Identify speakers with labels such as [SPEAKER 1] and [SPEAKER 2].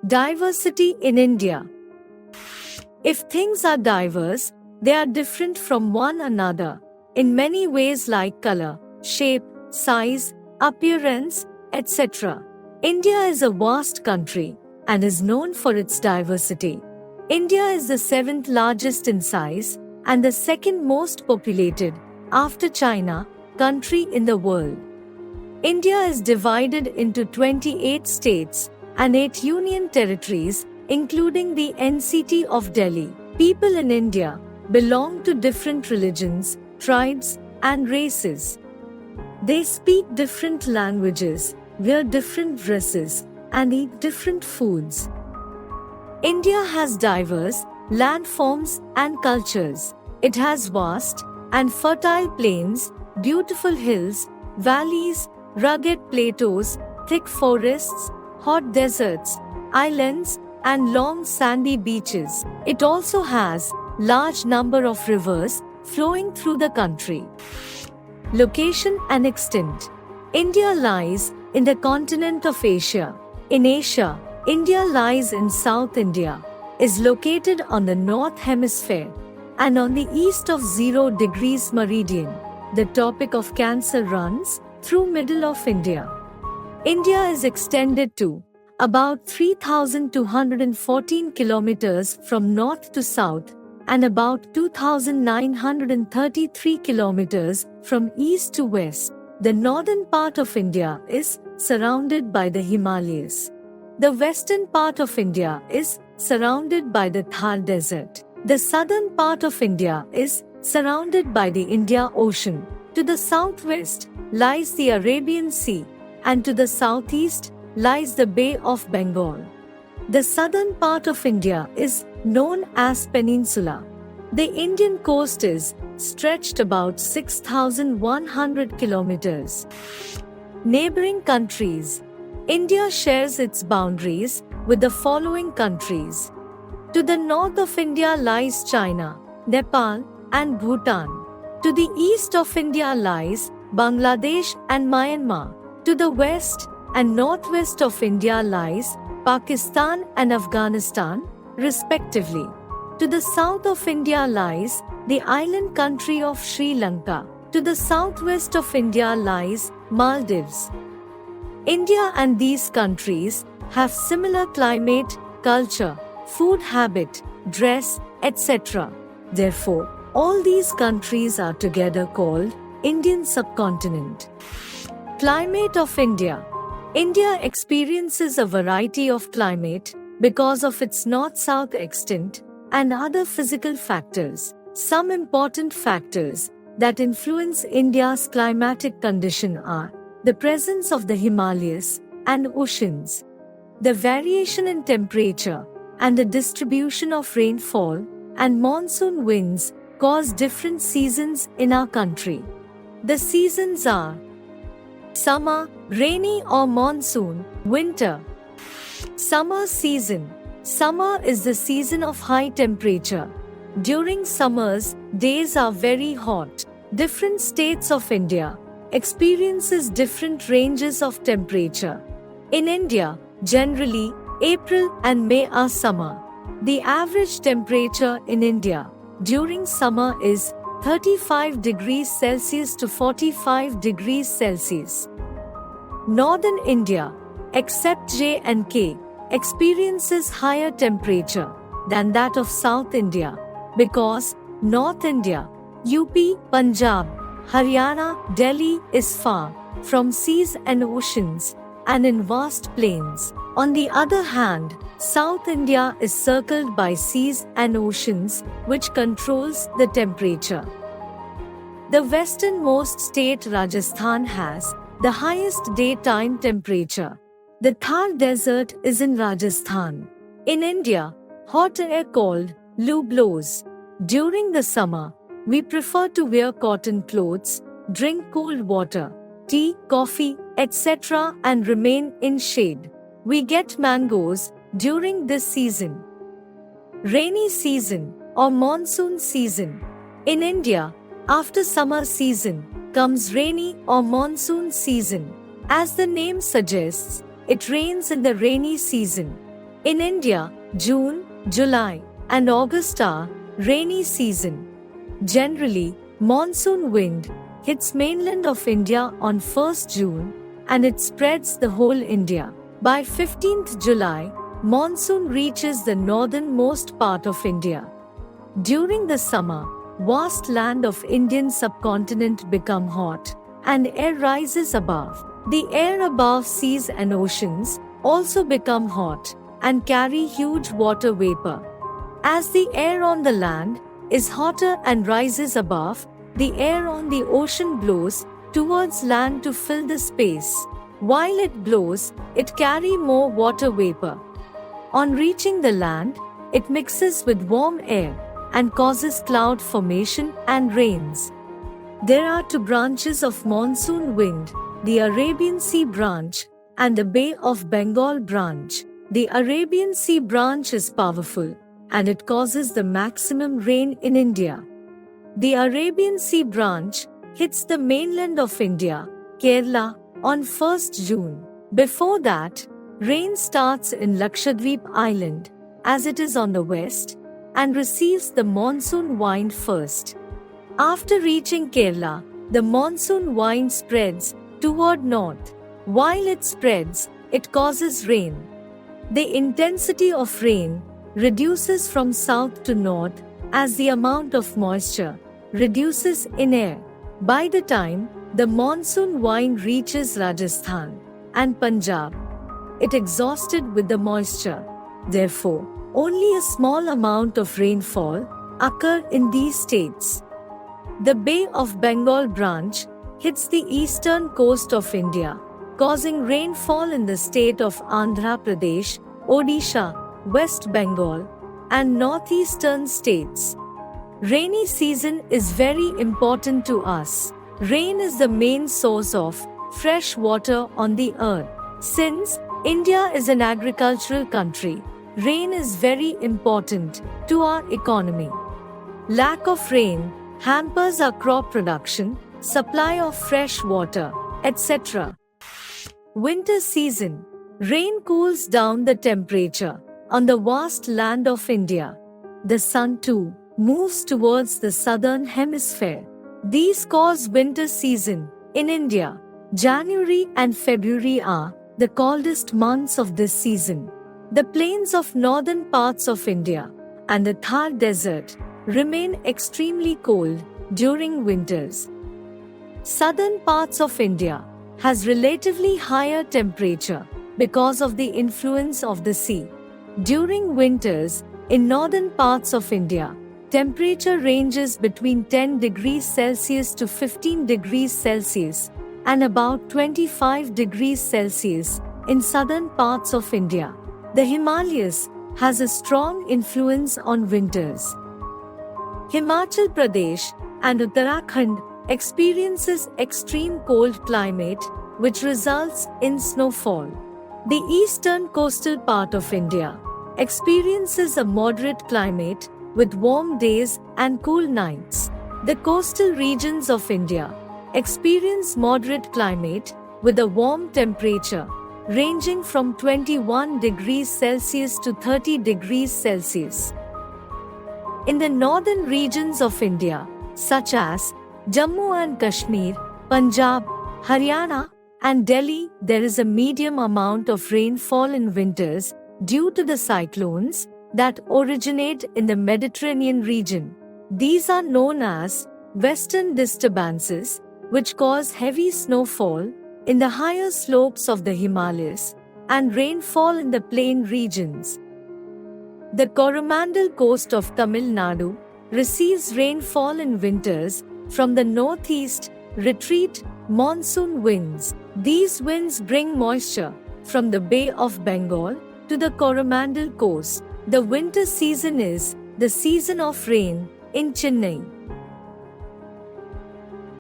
[SPEAKER 1] Diversity in India. If things are diverse, they are different from one another in many ways like color, shape, size, appearance, etc. India is a vast country and is known for its diversity. India is the seventh largest in size and the second most populated, after China, country in the world. India is divided into 28 states and 8 union territories, including the NCT of Delhi. People in India belong to different religions, tribes, and races. They speak different languages, wear different dresses, and eat different foods. India has diverse landforms and cultures. It has vast and fertile plains, beautiful hills, valleys, rugged plateaus, thick forests, hot deserts, islands, and long sandy beaches. It also has large number of rivers flowing through the country. Location and extent. India lies in the continent of Asia. In Asia, India lies in South India, is located on the North Hemisphere, and on the east of 0 degrees meridian. The Tropic of Cancer runs through middle of India. India is extended to about 3,214 kilometers from north to south and about 2,933 kilometers from east to west. The northern part of India is surrounded by the Himalayas. The western part of India is surrounded by the Thar Desert. The southern part of India is surrounded by the Indian Ocean. To the southwest lies the Arabian Sea, and to the southeast lies the Bay of Bengal. The southern part of India is known as Peninsula. The Indian coast is stretched about 6,100 kilometers. Neighboring countries. India shares its boundaries with the following countries. To the north of India lies China, Nepal, and Bhutan. To the east of India lies Bangladesh and Myanmar. To the west and northwest of India lies Pakistan and Afghanistan, respectively. To the south of India lies the island country of Sri Lanka. To the southwest of India lies Maldives. India and these countries have similar climate, culture, food habit, dress, etc. Therefore, all these countries are together called Indian subcontinent. Climate of India. India experiences a variety of climate because of its north-south extent and other physical factors. Some important factors that influence India's climatic condition are the presence of the Himalayas and oceans, the variation in temperature, and the distribution of rainfall and monsoon winds cause different seasons in our country. The seasons are summer, rainy or monsoon, winter. Summer season. Summer is the season of high temperature. During summers, days are very hot. Different states of India experiences different ranges of temperature. In India, generally, April and May are summer. The average temperature in India during summer is 35 degrees Celsius to 45 degrees Celsius. Northern India, except J&K, experiences higher temperature than that of South India because North India, UP, Punjab, Haryana, Delhi is far from seas and oceans and in vast plains. On the other hand, South India is circled by seas and oceans, which controls the temperature. The westernmost state Rajasthan has the highest daytime temperature. The Thar Desert is in Rajasthan. In India, hot air called loo blows. During the summer, we prefer to wear cotton clothes, drink cold water, tea, coffee, etc. and remain in shade. We get mangoes during this season. Rainy season or monsoon season. In India, after summer season comes rainy or monsoon season. As the name suggests, it rains in the rainy season. In India, June, July, and August are rainy season. Generally, monsoon wind hits mainland of India on 1st June and it spreads the whole India. By 15th July, monsoon reaches the northernmost part of India. During the summer, vast land of Indian subcontinent become hot and air rises above. The air above seas and oceans also become hot and carry huge water vapor. As the air on the land is hotter and rises above, the air on the ocean blows towards land to fill the space. While it blows, it carries more water vapor. On reaching the land, it mixes with warm air and causes cloud formation and rains. There are two branches of monsoon wind, the Arabian Sea branch and the Bay of Bengal branch. The Arabian Sea branch is powerful and it causes the maximum rain in India. The Arabian Sea branch hits the mainland of India, Kerala, on 1st June. Before that, rain starts in Lakshadweep Island, as it is on the west, and receives the monsoon wind first. After reaching Kerala, the monsoon wind spreads toward north. While it spreads, it causes rain. The intensity of rain reduces from south to north as the amount of moisture reduces in air. By the time the monsoon wind reaches Rajasthan and Punjab, it exhausted with the moisture. Therefore, only a small amount of rainfall occur in these states. The Bay of Bengal branch hits the eastern coast of India, causing rainfall in the state of Andhra Pradesh, Odisha, West Bengal, and northeastern states. Rainy season is very important to us. Rain is the main source of fresh water on the earth. Since India is an agricultural country, rain is very important to our economy. Lack of rain hampers our crop production, supply of fresh water, etc. Winter season. Rain cools down the temperature on the vast land of India. The sun too moves towards the southern hemisphere. These cause winter season in India. January and February are the coldest months of this season. The plains of northern parts of India and the Thar Desert remain extremely cold during winters. Southern parts of India has relatively higher temperature because of the influence of the sea. During winters, in northern parts of India, temperature ranges between 10 degrees Celsius to 15 degrees Celsius and about 25 degrees Celsius in southern parts of India. The Himalayas has a strong influence on winters. Himachal Pradesh and Uttarakhand experiences extreme cold climate which results in snowfall. The eastern coastal part of India experiences a moderate climate with warm days and cool nights. The coastal regions of India experience moderate climate with a warm temperature ranging from 21 degrees Celsius to 30 degrees Celsius. In the northern regions of India, such as Jammu and Kashmir, Punjab, Haryana, and Delhi, there is a medium amount of rainfall in winters due to the cyclones that originate in the Mediterranean region. These are known as western disturbances, which cause heavy snowfall in the higher slopes of the Himalayas and rainfall in the plain regions. The Coromandel coast of Tamil Nadu receives rainfall in winters from the northeast retreat monsoon winds. These winds bring moisture from the Bay of Bengal to the Coromandel coast. The winter season is the season of rain in Chennai.